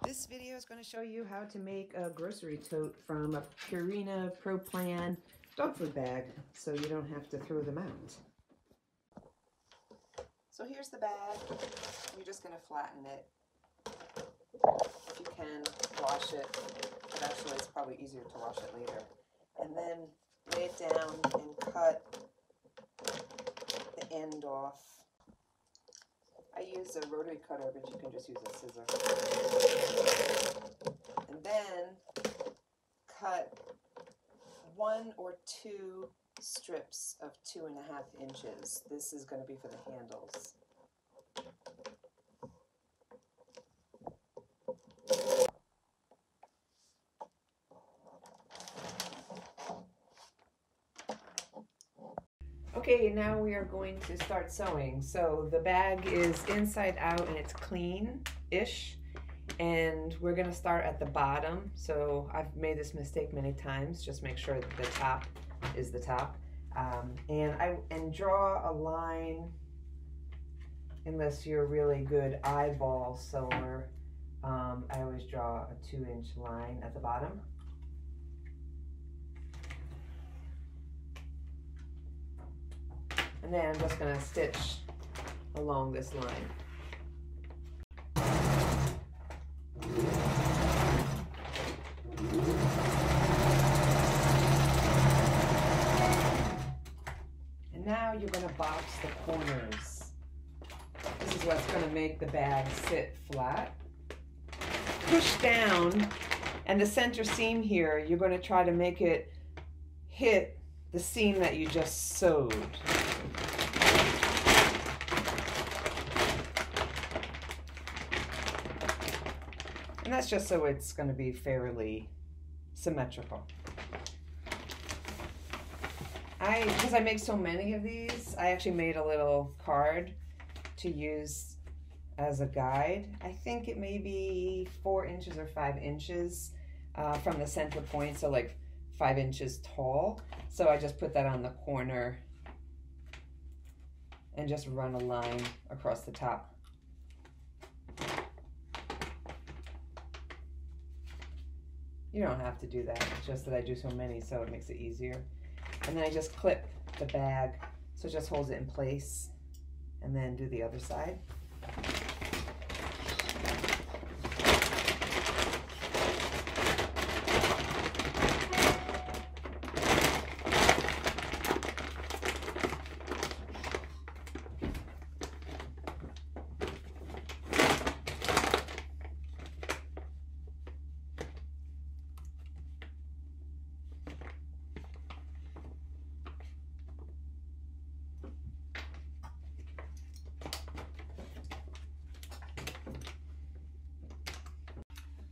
This video is going to show you how to make a grocery tote from a Purina Pro Plan dog food bag so you don't have to throw them out. So here's the bag. You're just going to flatten it. If you can, wash it, but actually it's probably easier to wash it later. And then lay it down and cut the end off. I use a rotary cutter, but you can just use a scissor. And then cut 1 or 2 strips of 2.5 inches. This is going to be for the handles. Okay, now we are going to start sewing. So the bag is inside out and it's clean-ish. And we're gonna start at the bottom. So I've made this mistake many times. Just make sure that the top is the top. And draw a line, unless you're a really good eyeball sewer. I always draw a 2-inch line at the bottom. And then I'm just going to stitch along this line. And now you're going to box the corners. This is what's going to make the bag sit flat. Push down, and the center seam here, you're going to try to make it hit the seam that you just sewed. And that's just so it's going to be fairly symmetrical. Because I make so many of these, I actually made a little card to use as a guide. I think it may be 4 inches or 5 inches from the center point, so like 5 inches tall. So I just put that on the corner and just run a line across the top. You don't have to do that, it's just that I do so many so it makes it easier. And then I just clip the bag so it just holds it in place, and then do the other side.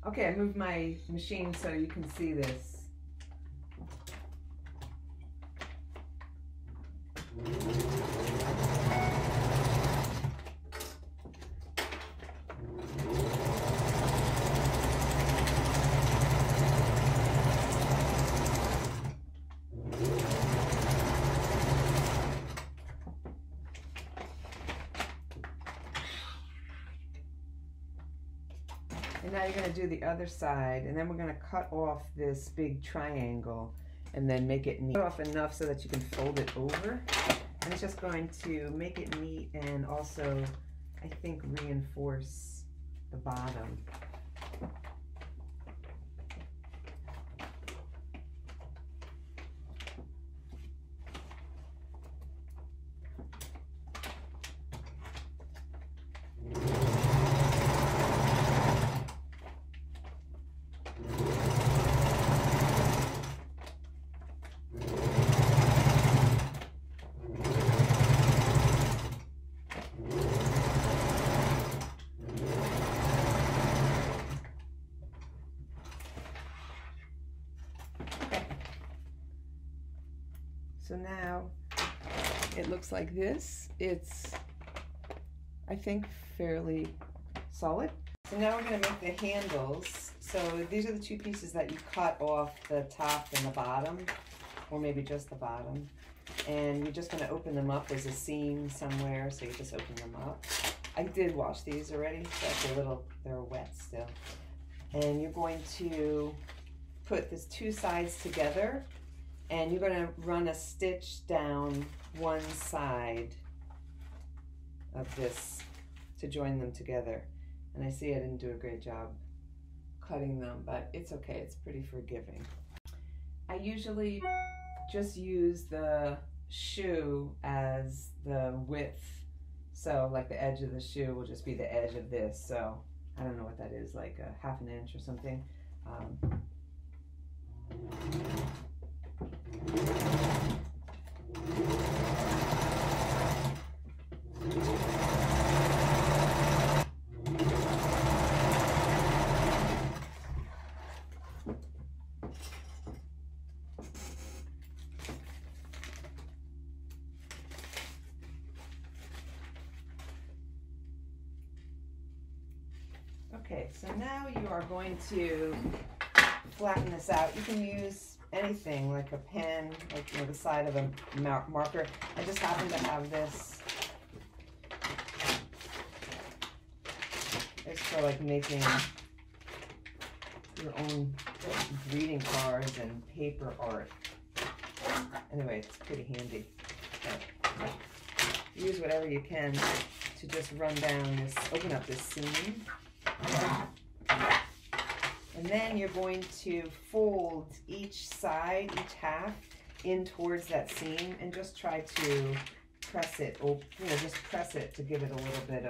Okay, I moved my machine so you can see this. And now you're going to do the other side, and then we're going to cut off this big triangle and then make it neat. Cut off enough so that you can fold it over. And it's just going to make it neat and also, I think, reinforce the bottom. So now it looks like this. It's, I think, fairly solid. So now we're going to make the handles. So these are the 2 pieces that you cut off the top and the bottom, or maybe just the bottom. And you're just going to open them up. There's a seam somewhere, so you just open them up. I did wash these already, so it's a little, they're wet still. and you're going to put these two sides together, and you're going to run a stitch down one side of this to join them together. And I see I didn't do a great job cutting them, but it's okay, it's pretty forgiving. I usually just use the shoe as the width, so like the edge of the shoe will just be the edge of this, so I don't know what that is, like a half an inch or something. Okay, so now you are going to flatten this out. You can use anything, like a pen, like, you know, the side of a marker. I just happen to have this. It's for like making your own greeting cards and paper art. Anyway, it's pretty handy. But use whatever you can to just run down this, open up this seam. And then you're going to fold each side, each half, in towards that seam, and just try to press it, or just press it to give it a little bit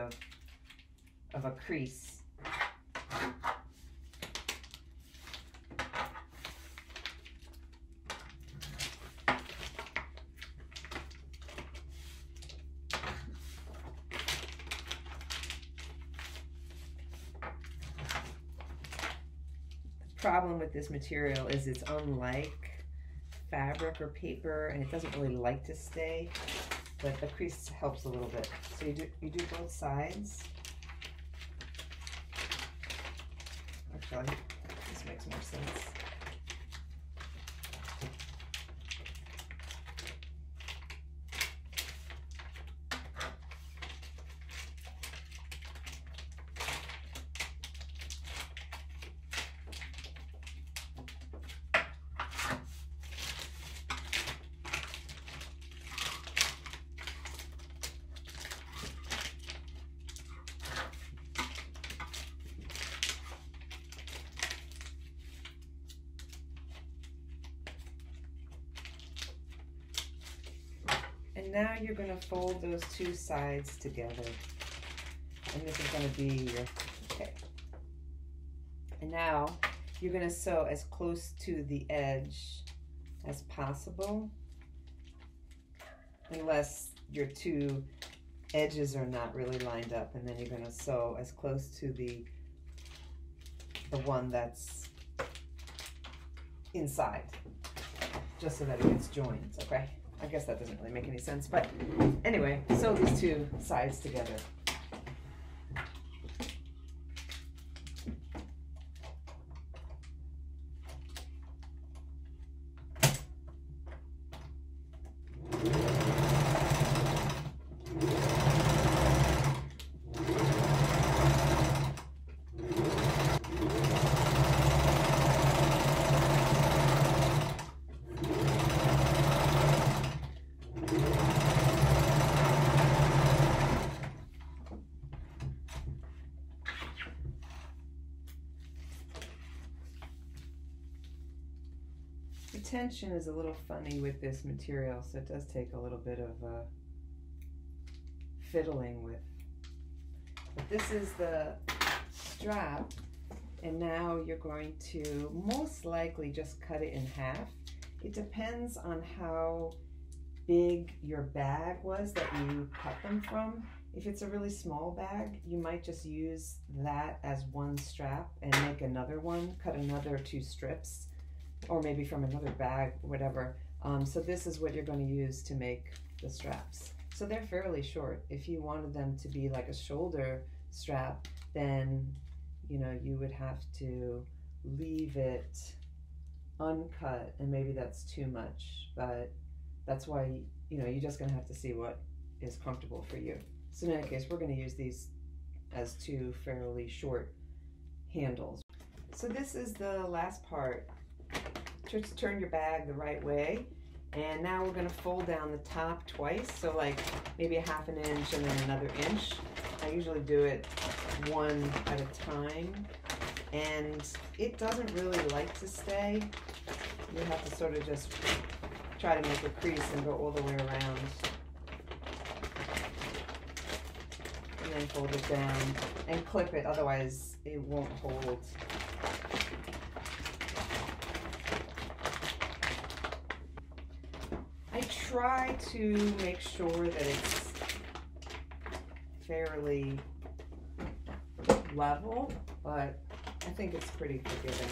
of a crease. Problem with this material is it's unlike fabric or paper, and it doesn't really like to stay, but the crease helps a little bit. So you do both sides. Actually, this makes more sense. And now you're going to fold those two sides together. And this is going to be your, okay. And now you're going to sew as close to the edge as possible, unless your two edges are not really lined up. And then you're going to sew as close to the one that's inside, just so that it gets joined, okay? I guess that doesn't really make any sense, but anyway, sew these two sides together. The tension is a little funny with this material, so it does take a little bit of fiddling with. But this is the strap, and now you're going to most likely just cut it in half. It depends on how big your bag was that you cut them from. If it's a really small bag, you might just use that as one strap and make another one, cut another 2 strips, or maybe from another bag, whatever. So this is what you're going to use to make the straps. So they're fairly short. If you wanted them to be like a shoulder strap, then you would have to leave it uncut, and maybe that's too much, but that's why you're just going to have to see what is comfortable for you. So in any case, we're going to use these as 2 fairly short handles. So this is the last part. Just turn your bag the right way. And now we're going to fold down the top twice. So like maybe a ½ inch and then another inch. I usually do it one at a time. And it doesn't really like to stay. You have to sort of just try to make a crease and go all the way around. And then fold it down and clip it, otherwise it won't hold. I try to make sure that it's fairly level, but I think it's pretty forgiving.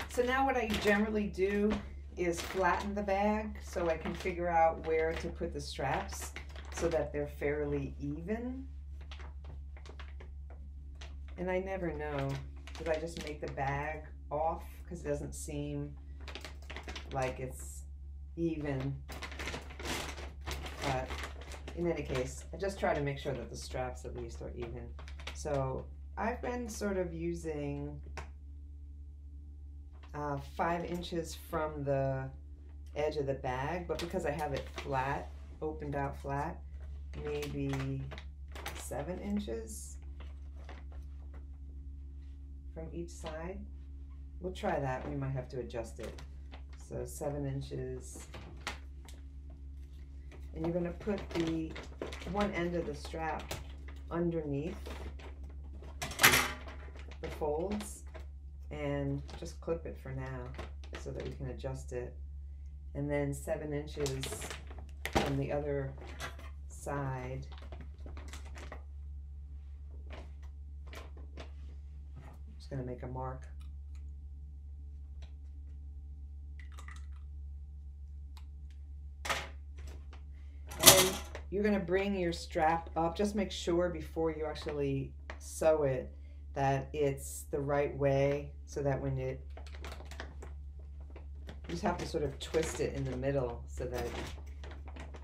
So now what I generally do is flatten the bag so I can figure out where to put the straps so that they're fairly even. And I never know, did I just make the bag off because it doesn't seem like it's even? But in any case, I just try to make sure that the straps at least are even. So I've been sort of using 5 inches from the edge of the bag, but because I have it flat, opened out flat, maybe 7 inches from each side. We'll try that. We might have to adjust it. So 7 inches. And you're going to put the one end of the strap underneath the folds and just clip it for now so that we can adjust it. And then 7 inches from the other side. I'm just going to make a mark. And you're going to bring your strap up. Just make sure before you actually sew it that it's the right way, so that when you just have to sort of twist it in the middle so that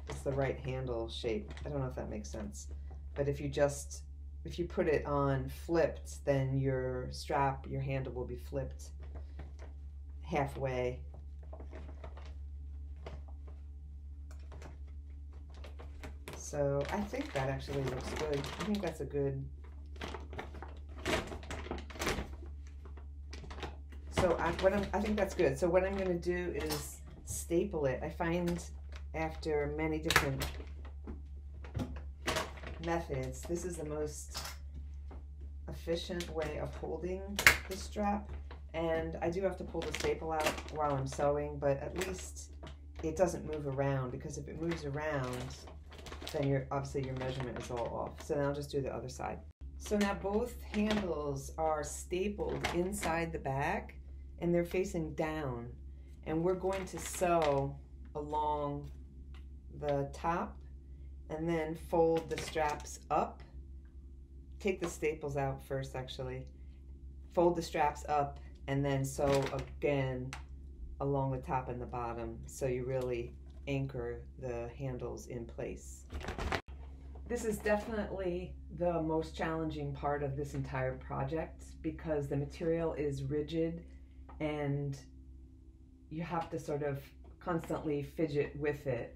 it's the right handle shape. I don't know if that makes sense. But if you put it on flipped, then your strap, your handle will be flipped halfway. So I think that actually looks good. I think that's a good. So I think that's good. So what I'm going to do is staple it. I find after many different methods, this is the most efficient way of holding the strap. And I do have to pull the staple out while I'm sewing, but at least it doesn't move around, because if it moves around, then obviously your measurement is all off. So now I'll just do the other side. So now both handles are stapled inside the bag and they're facing down. And we're going to sew along the top and then fold the straps up. Take the staples out first, actually. Fold the straps up and then sew again along the top and the bottom, so you really anchor the handles in place. This is definitely the most challenging part of this entire project, because the material is rigid and you have to sort of constantly fidget with it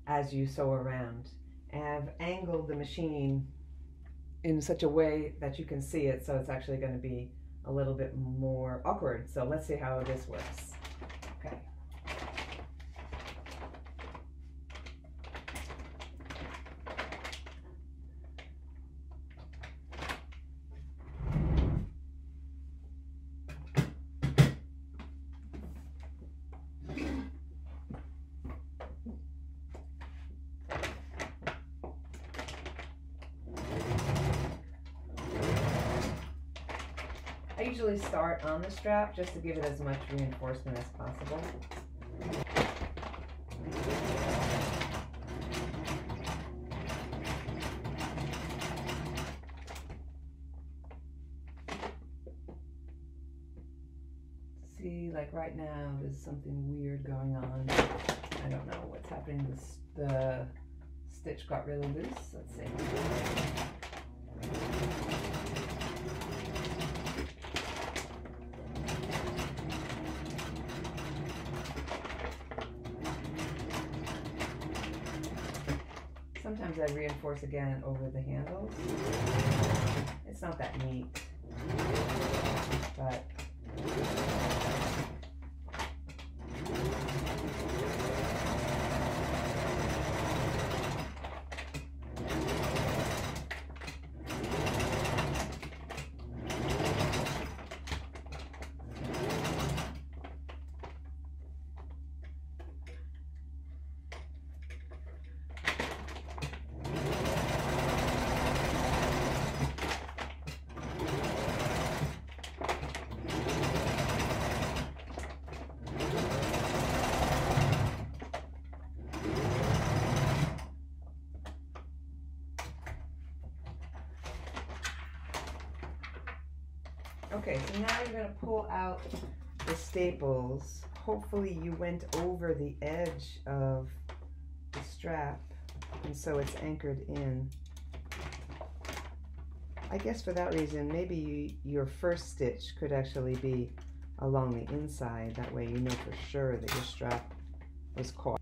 as you sew around. And I've angled the machine in such a way that you can see it, so it's actually going to be a little bit more awkward. So let's see how this works. Okay. I usually start on the strap just to give it as much reinforcement as possible. See, like right now, there's something weird going on. I don't know what's happening. The stitch got really loose. Let's see. Sometimes I reinforce again over the handles. It's not that neat, but okay, so now you're going to pull out the staples. Hopefully you went over the edge of the strap and so it's anchored in. I guess for that reason, maybe your first stitch could actually be along the inside. That way you know for sure that your strap was caught.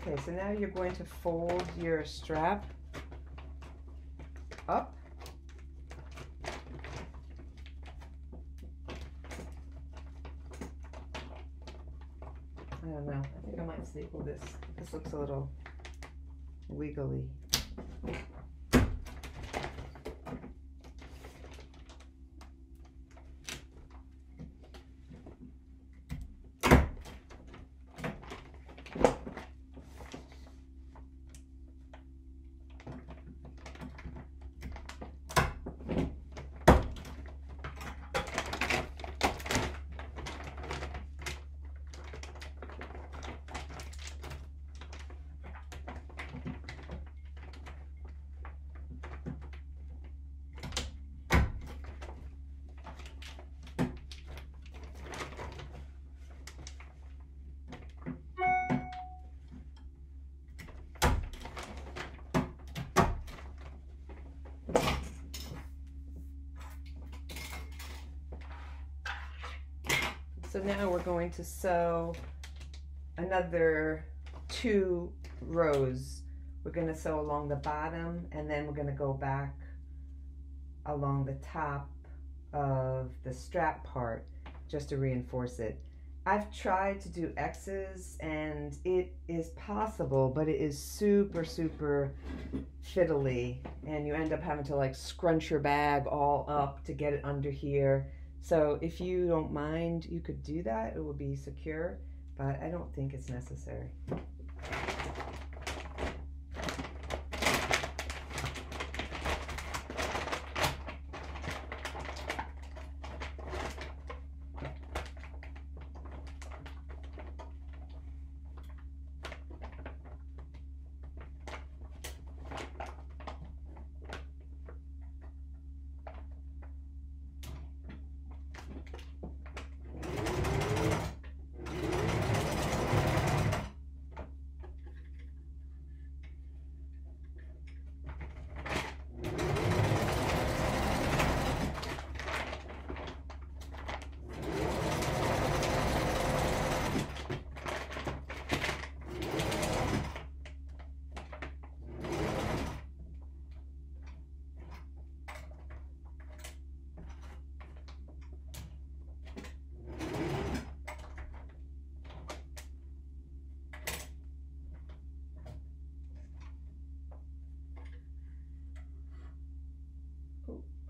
Okay, so now you're going to fold your strap up. I don't know, I think I might staple this. This looks a little wiggly. So now we're going to sew another 2 rows. We're going to sew along the bottom and then we're going to go back along the top of the strap part just to reinforce it. I've tried to do X's and it is possible, but it is super fiddly and you end up having to like scrunch your bag all up to get it under here. So if you don't mind, you could do that. It will be secure, but I don't think it's necessary.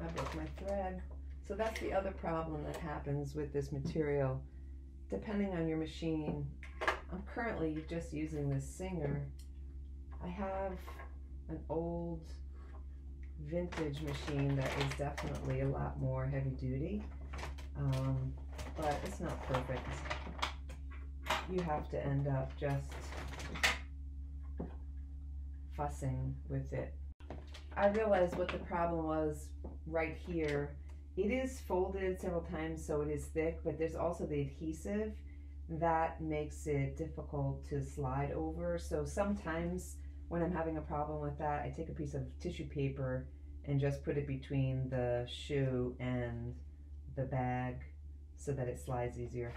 I broke my thread. So that's the other problem that happens with this material. Depending on your machine, I'm currently just using this Singer. I have an old vintage machine that is definitely a lot more heavy duty, but it's not perfect. You have to end up just fussing with it. I realized what the problem was right here. It is folded several times, so it is thick, but there's also the adhesive that makes it difficult to slide over. So sometimes when I'm having a problem with that, I take a piece of tissue paper and just put it between the shoe and the bag so that it slides easier.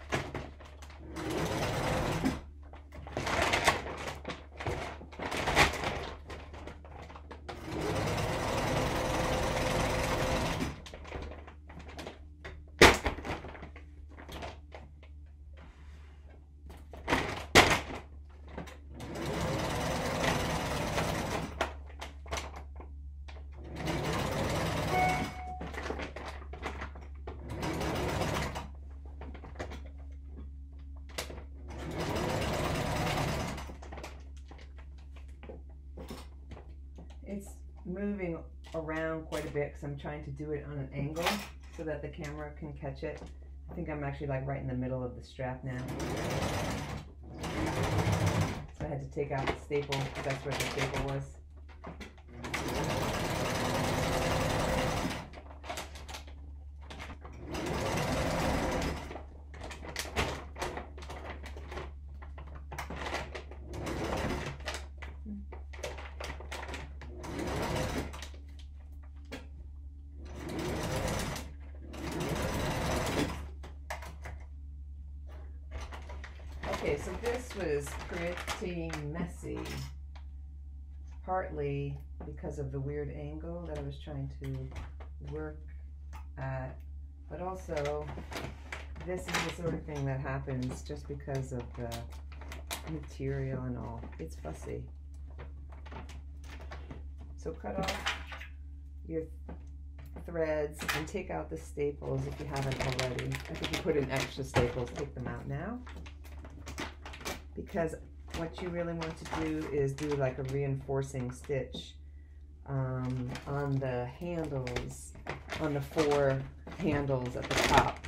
It's moving around quite a bit because I'm trying to do it on an angle so that the camera can catch it. I think I'm actually like right in the middle of the strap now. So I had to take out the staple because that's where the staple was. Okay, so this was pretty messy, partly because of the weird angle that I was trying to work at, but also this is the sort of thing that happens just because of the material and all. It's fussy. So cut off your threads and take out the staples if you haven't already. I think you put in extra staples, take them out now. Because what you really want to do is do like a reinforcing stitch on the handles, on the 4 handles at the top.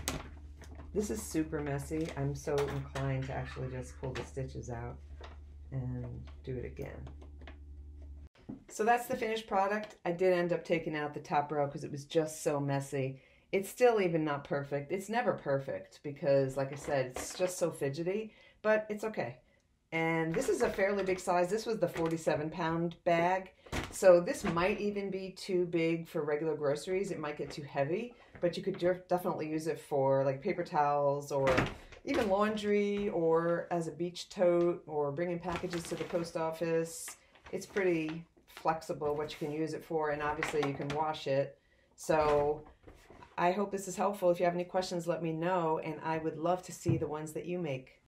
This is super messy. I'm so inclined to actually just pull the stitches out and do it again. So that's the finished product. I did end up taking out the top row because it was just so messy. It's still even not perfect. It's never perfect because, like I said, it's just so fidgety. But it's okay. And this is a fairly big size. This was the 47-pound bag. So this might even be too big for regular groceries. It might get too heavy, but you could definitely use it for like paper towels or even laundry or as a beach tote or bringing packages to the post office. It's pretty flexible what you can use it for, and obviously you can wash it. So I hope this is helpful. If you have any questions, let me know, and I would love to see the ones that you make.